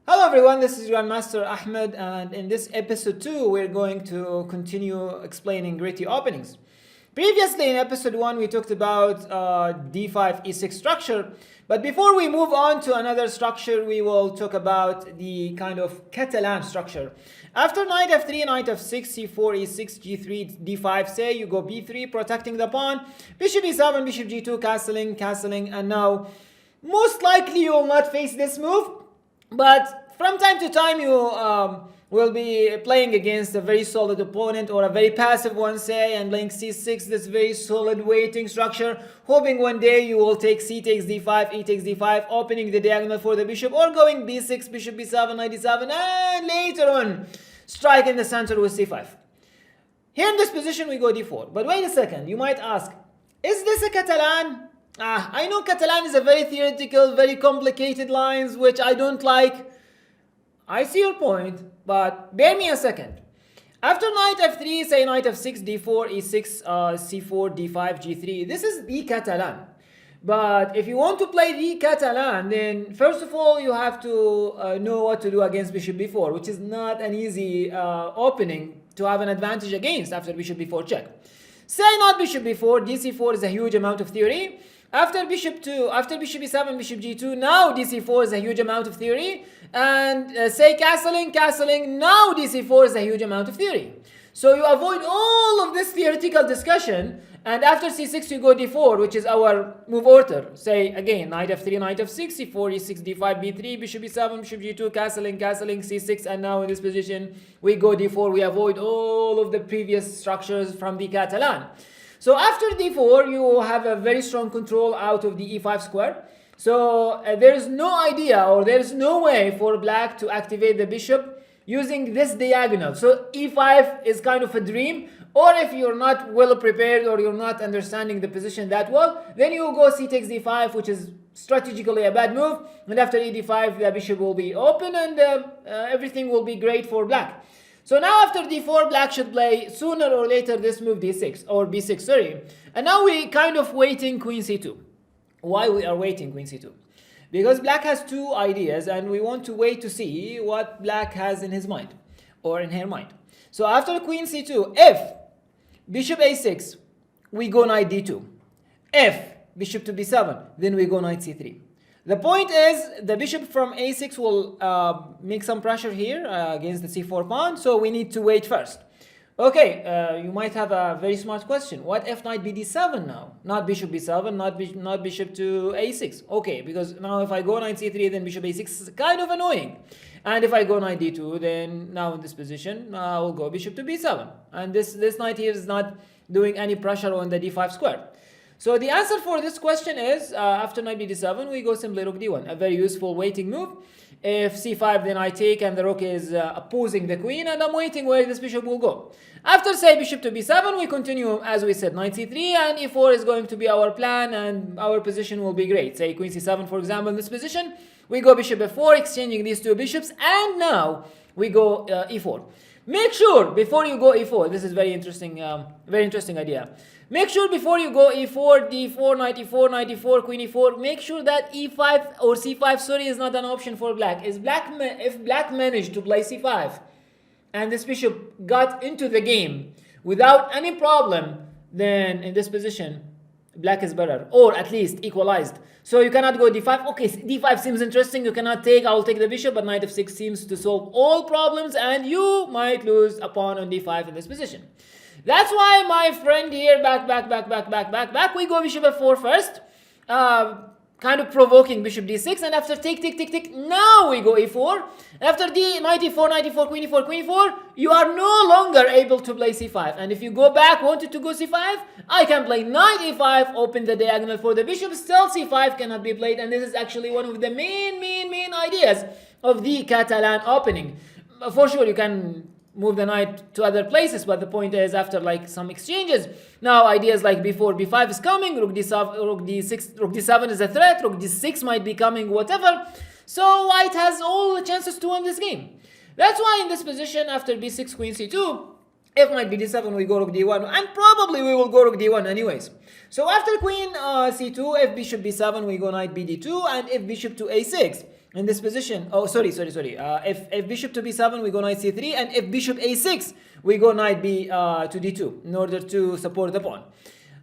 Hello everyone, this is Grandmaster Ahmed, and in this episode 2 we're going to continue explaining Reti openings. Previously in episode 1 we talked about d5 e6 structure, but before we move on to another structure we will talk about the kind of Catalan structure. After knight f3, knight f6, c4, e6, g3, d5, say you go b3 protecting the pawn, bishop e7, bishop g2, castling, and now most likely you will not face this move. But from time to time you will be playing against a very solid opponent or a very passive one, say, and playing c6, this very solid waiting structure, hoping one day you will take c takes d5, e takes d5, opening the diagonal for the bishop, or going b6, bishop b7, knight d7, and later on strike in the center with c5. Here in this position we go d4. But wait a second, you might ask, is this a Catalan? I know Catalan is a very theoretical, very complicated lines which I don't like. I see your point, but bear me a second. After knight f3, say knight f6, d4, e6, c4, d5, g3. This is the Catalan. But if you want to play the Catalan, then first of all you have to know what to do against bishop b4, which is not an easy opening to have an advantage against after bishop b4 check. Say not bishop b4, dc4 is a huge amount of theory. After bishop 2, after bishop e7, bishop g2, now dc4 is a huge amount of theory. And say castling, now dc4 is a huge amount of theory. So you avoid all of this theoretical discussion, and after c6 you go d4, which is our move order. Say again, knight f3, knight f6, c4, e6, d5, b3, bishop e7, bishop g2, castling, c6, and now in this position we go d4. We avoid all of the previous structures from the Catalan. So after d4, you have a very strong control out of the e5 square. So there is no idea, or there is no way for black to activate the bishop using this diagonal. So e5 is kind of a dream. Or if you're not well prepared or you're not understanding the position that well, then you go c takes d5, which is strategically a bad move. And after e d5, the bishop will be open, and everything will be great for black. So now after d4, black should play sooner or later this move d6, or b6, sorry. And now we kind of waiting queen c2. Why we are waiting queen c2? Because black has two ideas and we want to wait to see what black has in his mind or in her mind. So after queen c2, if bishop a6, we go knight d2. If bishop to b7, then we go knight c3. The point is, the bishop from a6 will make some pressure here against the c4 pawn, so we need to wait first. Okay, you might have a very smart question. What if knight bd7 now? Not bishop b7, not bishop to a6. Okay, because now if I go knight c3, then bishop a6 is kind of annoying. And if I go knight d2, then now in this position, I will go bishop to b7. And this knight here is not doing any pressure on the d5 square. So the answer for this question is, after knight bd7, we go simply rook d1, a very useful waiting move. If c5, then I take, and the rook is opposing the queen, and I'm waiting where this bishop will go. After, say, bishop to b7, we continue, as we said, knight c3, and e4 is going to be our plan, and our position will be great. Say queen c7, for example, in this position, we go bishop f4, exchanging these two bishops, and now we go e4. Make sure, before you go e4, this is very interesting idea. Make sure before you go e4, d4, knight e4, queen e4, make sure that e5 or c5, sorry, is not an option for black. If black managed to play c5 and this bishop got into the game without any problem, then in this position, black is better, or at least equalized. So you cannot go d5. Okay, d5 seems interesting. You cannot take. I will take the bishop, but knight f6 seems to solve all problems, and you might lose a pawn on d5 in this position. That's why, my friend, here, back, we go bishop f4 first, kind of provoking bishop d6, and after take, now we go e4. After knight e4, queen e4, you are no longer able to play c5. And if you go back, wanted to go c5, I can play knight e5, open the diagonal for the bishop, still c5 cannot be played, and this is actually one of the main ideas of the Catalan opening. For sure, you can move the knight to other places, but the point is, after like some exchanges, now ideas like b4, b5 is coming, rook d7 is a threat, rook d6 might be coming, whatever. So white has all the chances to win this game. That's why in this position, after b6, queen c2, if knight bd7, we go rook d1, and probably we will go rook d1 anyways. So after queen c2, if bishop b7, we go knight bd2, and if bishop to a6, in this position, oh sorry, if bishop to b7 we go knight c3, and if bishop a6 we go knight b to d2 in order to support the pawn.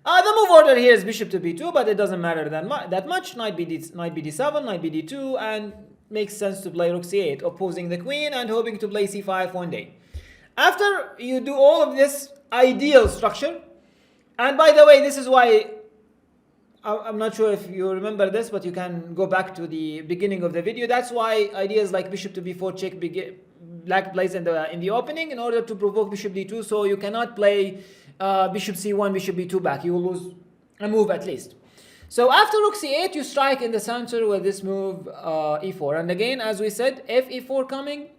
The move order here is bishop to b2, but it doesn't matter that much. Knight b7, knight b d2, and makes sense to play rook c8, opposing the queen and hoping to play c5 one day. After you do all of this ideal structure, and by the way, this is why I'm not sure if you remember this, but you can go back to the beginning of the video. That's why ideas like bishop to b4 check black plays in the opening in order to provoke bishop d2. So you cannot play bishop c1, bishop b2 back. You will lose a move at least. So after rook c8, you strike in the center with this move e4. And again, as we said, if e4 coming,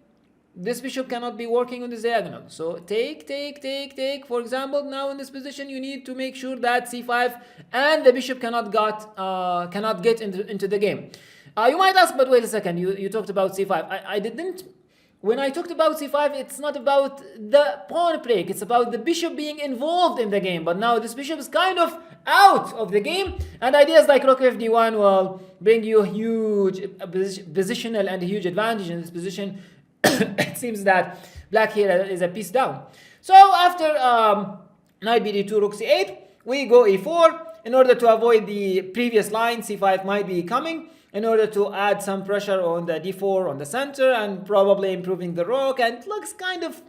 this bishop cannot be working on the diagonal. So take. For example, now in this position, you need to make sure that c5 and the bishop cannot get into the game. You might ask, but wait a second, you talked about c5. I didn't. When I talked about c5, it's not about the pawn break. It's about the bishop being involved in the game. But now this bishop is kind of out of the game. And ideas like rook fd1 will bring you a huge positional and a huge advantage in this position. It seems that black here is a piece down. So after knight bd2, rook c8, we go e4 in order to avoid the previous line. c5 might be coming in order to add some pressure on the d4 on the center and probably improving the rook. And it looks kind of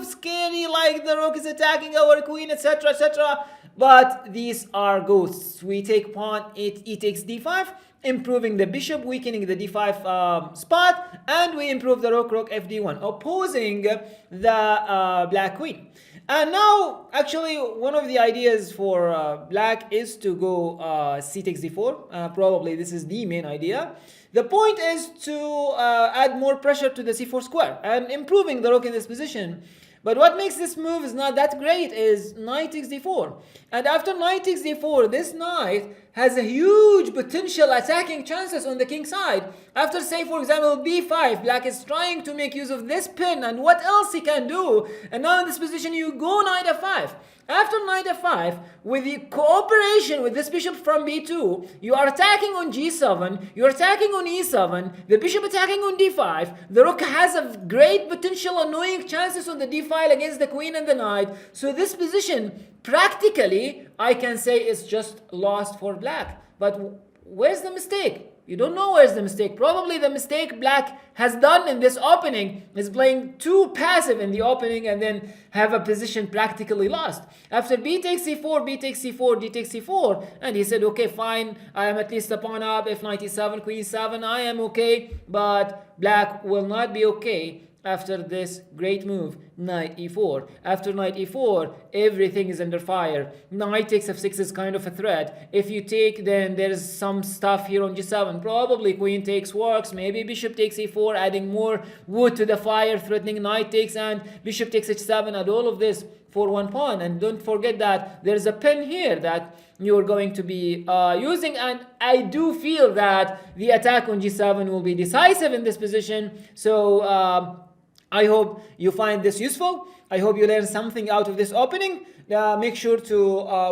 scary, like the rook is attacking our queen, etc, etc. But these are ghosts. We take pawn, e takes d5, improving the bishop, weakening the d5 spot, and we improve the rook fd1, opposing the black queen. And now, actually, one of the ideas for black is to go c takes d4. Probably this is the main idea. The point is to add more pressure to the c4 square and improving the rook in this position. But what makes this move is not that great is knight takes d4. And after knight takes d4, this knight has a huge potential attacking chances on the king side. After, say, for example, b5, black is trying to make use of this pin and what else he can do. And now in this position, you go knight f5. After knight f5, with the cooperation with this bishop from b2, you are attacking on g7, you are attacking on e7, the bishop attacking on d5, the rook has a great potential annoying chances on the d file against the queen and the knight. So this position, practically, I can say is just lost for black. But where's the mistake? You don't know where's the mistake. Probably the mistake black has done in this opening is playing too passive in the opening and then have a position practically lost. After b takes c4, b takes c4, d takes c4, and he said, okay, fine, I am at least a pawn up, if knight e7, queen e7, I am okay, but black will not be okay after this great move, knight e4. After knight e4, everything is under fire. Knight takes f6 is kind of a threat. If you take, then there's some stuff here on g7. Probably queen takes works. Maybe bishop takes e4, adding more wood to the fire, threatening knight takes, and bishop takes h7, and all of this for one pawn. And don't forget that there's a pin here that you're going to be using, and I do feel that the attack on g7 will be decisive in this position. So I hope you find this useful. I hope you learn something out of this opening. Make sure to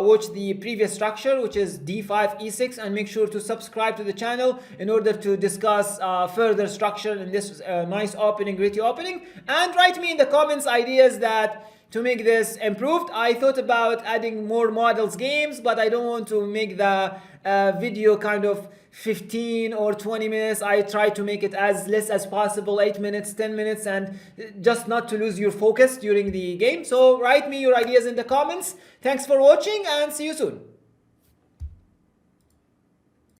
watch the previous structure, which is d5, e6, and make sure to subscribe to the channel in order to discuss further structure in this nice opening, Reti opening. And write me in the comments ideas that to make this improved. I thought about adding more models games, but I don't want to make the video kind of 15 or 20 minutes. I try to make it as less as possible, 8 minutes, 10 minutes, and just not to lose your focus during the game. So write me your ideas in the comments. Thanks for watching and see you soon.